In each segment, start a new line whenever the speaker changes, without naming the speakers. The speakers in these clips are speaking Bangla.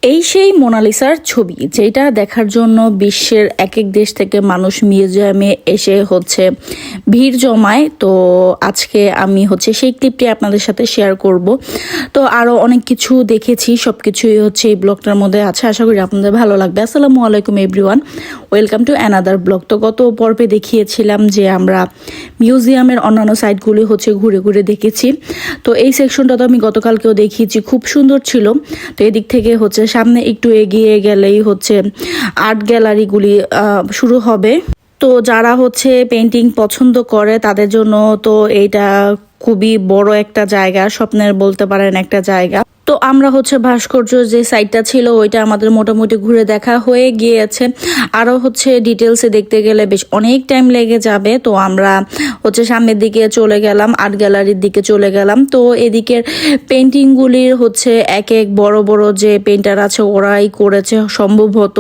এই সেই মোনালিসার ছবি যেটা দেখার জন্য বিশ্বের এক এক দেশ থেকে মানুষ মিউজিয়ামে এসে ভিড় জমায়। তো আজকে আমি সেই ক্লিপটি আপনাদের সাথে শেয়ার করব। তো আরও অনেক কিছু দেখেছি, সব কিছুই এই ব্লগটার মধ্যে আছে। আশা করি আপনাদের ভালো লাগবে। আসসালামু আলাইকুম everyone, welcome to another blog. তো গত পর্বে দেখিয়েছিলাম যে আমরা মিউজিয়ামের অন্যান্য সাইটগুলি ঘুরে ঘুরে দেখেছি। তো এই সেকশনটা তো আমি গতকালকেও দেখিয়েছি, খুব সুন্দর ছিল। তো এদিক থেকে সামনে একটু এগিয়ে গেলেই আর্ট গ্যালারিগুলি শুরু হবে। তো যারা পেন্টিং পছন্দ করে তাদের জন্য তো এইটা খুবই বড় একটা জায়গা, স্বপ্নের বলতে পারেন একটা জায়গা। তো আমরা ভাস্কর্য যে সাইটটা ছিল ওইটা আমাদের মোটামুটি ঘুরে দেখা হয়ে গিয়েছে। আরও ডিটেলসে দেখতে গেলে বেশ অনেক টাইম লেগে যাবে। তো আমরা সামনের দিকে চলে গেলাম, আর্ট গ্যালারির দিকে চলে গেলাম। তো এদিকের পেন্টিংগুলির এক এক বড় বড় যে পেন্টার আছে ওরাই করেছে সম্ভবত,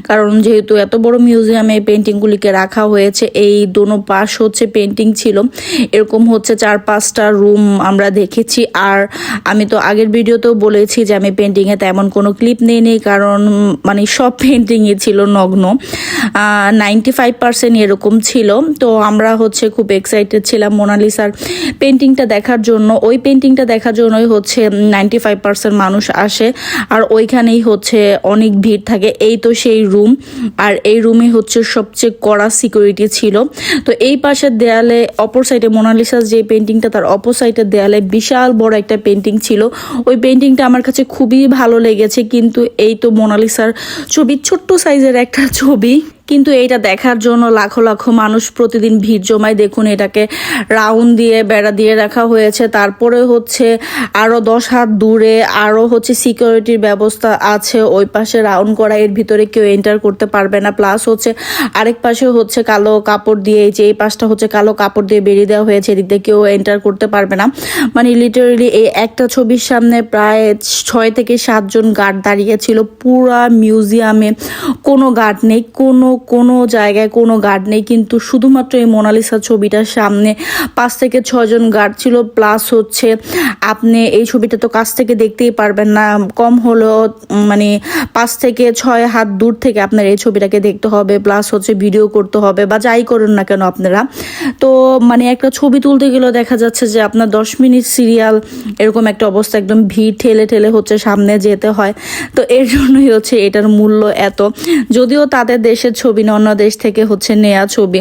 কারণ যেহেতু এত বড় মিউজিয়ামে পেন্টিংগুলিকে রাখা হয়েছে। এই দোনো পাশ পেন্টিং ছিল, এরকম 4-5টা রুম আমরা দেখেছি। আর আমি তো আগের ভিডিওতেও বলেছি যে আমি পেন্টিংয়ে তেমন কোনো ক্লিপ নেই, কারণ সব পেন্টিংই ছিল নগ্ন, 95% এরকম ছিল। তো আমরা খুব এক্সাইটেড ছিলাম মোনালিসার পেন্টিংটা দেখার জন্য। ওই পেন্টিংটা দেখার জন্যই 95% মানুষ আসে, আর ওইখানেই অনেক ভিড় থাকে। এই তো সেই রুম, আর এই রুমে সবচেয়ে কড়া সিকিউরিটি ছিল। তো এই পাশের দেয়ালে অপর সাইডে মোনালিসার যে পেন্টিংটা, তার অপর সাইডের দেয়ালে বিশাল বড় একটা পেন্টিং ছিল। ওই পেন্টিংটা আমার কাছে খুবই ভালো লেগেছে। কিন্তু এই তো মোনালিসার ছবি, ছোট্ট সাইজের একটা ছবি, কিন্তু এইটা দেখার জন্য লাখো লাখো মানুষ প্রতিদিন ভিড় জমায়। দেখুন, এটাকে রাউন্ড দিয়ে বেড়া দিয়ে রাখা হয়েছে। তারপরে আরো 10 হাত দূরে আরো সিকিউরিটির ব্যবস্থা আছে। ওই পাশে রাউন্ড করা, এর ভিতরে কেউ এন্টার করতে পারবে না। প্লাস আরেক পাশে কালো কাপড় দিয়ে, যে এই পাশটা কালো কাপড় দিয়ে বেরিয়ে দেওয়া হয়েছে, এদিক দিয়ে কেউ এন্টার করতে পারবে না। লিটারেলি এই একটা ছবির সামনে প্রায় 6 থেকে 7 জন গার্ড দাঁড়িয়ে ছিল। পুরা মিউজিয়ামে কোনো গার্ড নেই, কোনো জায়গায় কোনো গার্ড নেই, কিন্তু শুধুমাত্র এই মোনালিসা ছবিটার সামনে 5 থেকে 6 জন গার্ড ছিল। প্লাস আপনি এই ছবিটা তো কাছ থেকে দেখতেই পারবেন না, কম হলেও 5 থেকে 6 হাত দূর থেকে আপনার এই ছবিটাকে দেখতে হবে। প্লাস ভিডিও করতে হবে, বা যাই করুন না কেন আপনারা। তো একটা ছবি তুলতে গেলেও দেখা যাচ্ছে যে আপনার 10 মিনিট সিরিয়াল, এরকম একটা অবস্থা। একদম ভিড় ঠেলে ঠেলে সামনে যেতে হয়। তো এর জন্যই এটার মূল্য এত। যদিও তাদের দেশের ছবি না, অন্য দেশ থেকে নেয়া ছবি,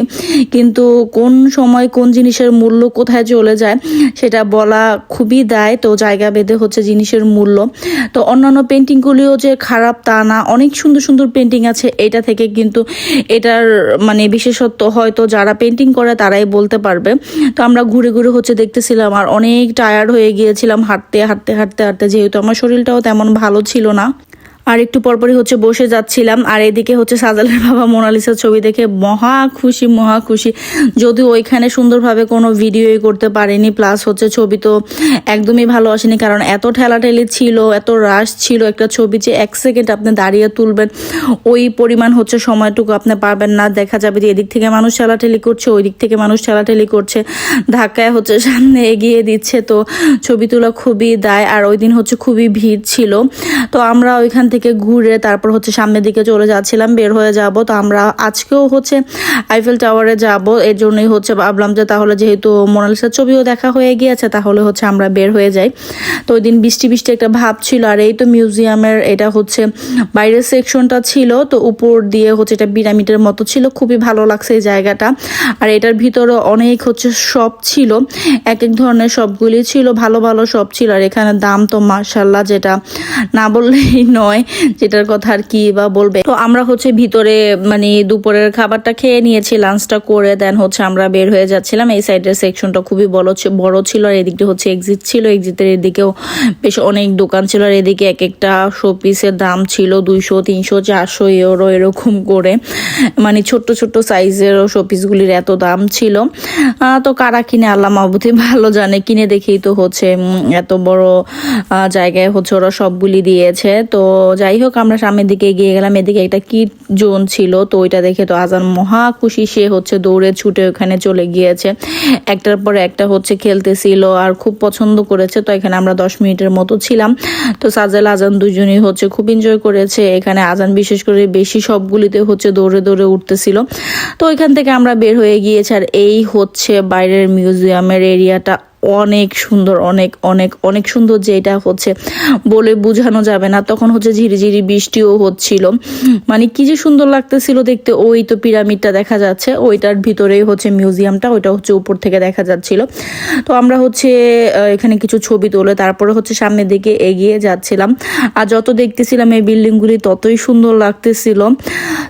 কিন্তু কোন সময় কোন জিনিসের মূল্য কোথায় চলে যায় সেটা বলা খুবই দায়। তো জায়গা ভেদে জিনিসের মূল্য। তো অন্যান্য পেন্টিংগুলিও যে খারাপ তা না, অনেক সুন্দর সুন্দর পেন্টিং আছে এটা থেকে। কিন্তু এটার বিশেষত্ব হয়তো যারা পেন্টিং করে তারাই বলতে পারবে। তো আমরা ঘুরে ঘুরে দেখতেছিলাম, আর অনেক টায়ার্ড হয়ে গিয়েছিলাম হাঁটতে হাঁটতে হাঁটতে হাঁটতে, যেহেতু আমার শরীরটাও তেমন ভালো ছিল না। আর একটু পরপরই বসে যাচ্ছিলাম। আর এদিকে সাজালের বাবা মোনালিসার ছবি দেখে মহা খুশি। যদিও ওইখানে সুন্দরভাবে কোনো ভিডিওই করতে পারিনি। প্লাস ছবি তো একদমই ভালো আসেনি, কারণ এত ঠেলাঠেলি ছিল, এত রাশ ছিল। একটা ছবি যে 1 সেকেন্ড আপনি দাঁড়িয়ে তুলবেন, ওই পরিমাণ সময়টুকু আপনি পাবেন না। দেখা যাবে যে এদিক থেকে মানুষ ঠেলাঠেলি করছে, ওই দিক থেকে মানুষ ঠেলাঠেলি করছে, ধাক্কায় সামনে এগিয়ে দিচ্ছে। তো ছবি তোলা খুবই দায়। আর ওই দিন খুবই ভিড় ছিল। তো আমরা ওইখান থেকে ঘুরে তারপর সামনের দিকে চলে যাচ্ছিলাম, বের হয়ে যাব। তো আমরা আজকেও আইফেল টাওয়ারে যাব। এর জন্যই ভাবলাম যে তাহলে যেহেতু মোনালিসার ছবিও দেখা হয়ে গিয়েছে, তাহলে আমরা বের হয়ে যাই। তো ওই দিন বৃষ্টি একটা ভাব ছিল। আর এই তো মিউজিয়ামের এটা বাইরের সেকশনটা ছিল। তো উপর দিয়ে এটা পিরামিডের মতো ছিল, খুবই ভালো লাগছে এই জায়গাটা। আর এটার ভিতরে অনেক শপ ছিল, এক এক ধরনের শপগুলি ছিল, ভালো ভালো শপ ছিল। আর এখানে দাম তো মাশাআল্লাহ, যেটা না বললেই নয়, যেটার কথা আর কি বা বলবে। তো আমরা ভিতরে দুপুরের খাবারটা খেয়ে নিয়েছি, লাঞ্চটা করে দেন আমরা বের হয়ে যাচ্ছিলাম। এই সাইডের সেকশনটা খুবই বড় ছিল। আর এদিকটা এক্সিট ছিল, এক্সিটের এদিকেও বেশ অনেক দোকান ছিল। আর এদিকে এক একটা শোপিসের দাম ছিল 200, 300, 400 ইউরো এরকম করে। ছোট্ট ছোট্ট সাইজের শোপিসগুলির এত দাম ছিল। তো কারা কিনে আল্লাহ মাহবুবই ভালো জানে, কিনে দেখেই তো এত বড় জায়গায় ওরা সবগুলি দিয়েছে। তো যাই হোক আমরা সামনের দিকে এগিয়ে গেলাম। এদিকে একটা কিড জোন ছিল, তো ওইটা দেখে তো আজান মহা খুশি, সে হচ্ছে দৌড়ে ছুটে ওখানে চলে গিয়েছে, একটার পরে একটা হচ্ছে খেলতেছিল আর খুব পছন্দ করেছে। তো এখানে আমরা 10 মিনিটের মতো ছিলাম। তো সাজেল আজান দুজনই হচ্ছে খুব এনজয় করেছে এখানে। আজান বিশেষ করে বেশি সবগুলিতে হচ্ছে দৌড়ে দৌড়ে উঠতেছিল। তো ওইখান থেকে আমরা বের হয়ে গিয়েছি। আর এই হচ্ছে বাইরের মিউজিয়ামের এরিয়াটা, অনেক সুন্দর, অনেক অনেক অনেক সুন্দর, যে এটা হচ্ছে বলে বোঝানো যাবে না। তখন হচ্ছে ঝিরিঝিরি বৃষ্টিও হচ্ছিল, মানে কি যে সুন্দর লাগতেছিল দেখতে। ওই তো পিরামিডটা দেখা যাচ্ছে, ওইটার ভিতরেই হচ্ছে মিউজিয়ামটা, ওইটা হচ্ছে উপর থেকে দেখা যাচ্ছিল। তো আমরা হচ্ছে এখানে কিছু ছবি তুলে তারপরে হচ্ছে সামনের দিকে এগিয়ে যাচ্ছিলাম। আর যত দেখতেছিলাম এই বিল্ডিংগুলি ততই সুন্দর লাগতেছিল।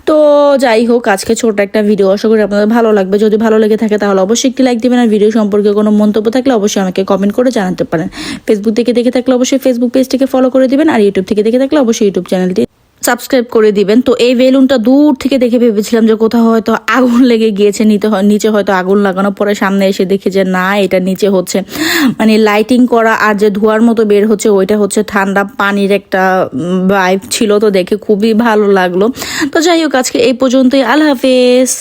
তো যাই হোক, আজকে ছোট একটা ভিডিও, আশা করি আপনাদের ভালো লাগবে। যদি ভালো লেগে থাকে তাহলে অবশ্যই একটি লাইক দিবেন। আর ভিডিও সম্পর্কে কোনো মন্তব্য থাকলে অবশ্যই আমাকে কমেন্ট করে জানাতে পারেন। ফেসবুক থেকে দেখে থাকলে অবশ্যই ফেসবুক পেজটিকে ফলো করে দিবেন। আর ইউটিউব থেকে দেখে থাকলে অবশ্যই ইউটিউব চ্যানেলটি সাবস্ক্রাইব করে দিবেন। তো এই বেলুনটা দূর থেকে দেখে ভেবেছিলাম যে কোথাও হয়তো আগুন লেগে গিয়েছে, নিচে হয়তো আগুন লাগানো, পরে সামনে এসে দেখি যে না, এটা নিচে হচ্ছে মানে লাইটিং করা, আর যে ধোঁয়ার মতো বের হচ্ছে ওইটা হচ্ছে ঠান্ডা পানির একটা ভাইব ছিল। তো দেখে খুবই ভালো লাগলো। তো যাই হোক, আজকে এই পর্যন্তই। আল্লাহ হাফেজ।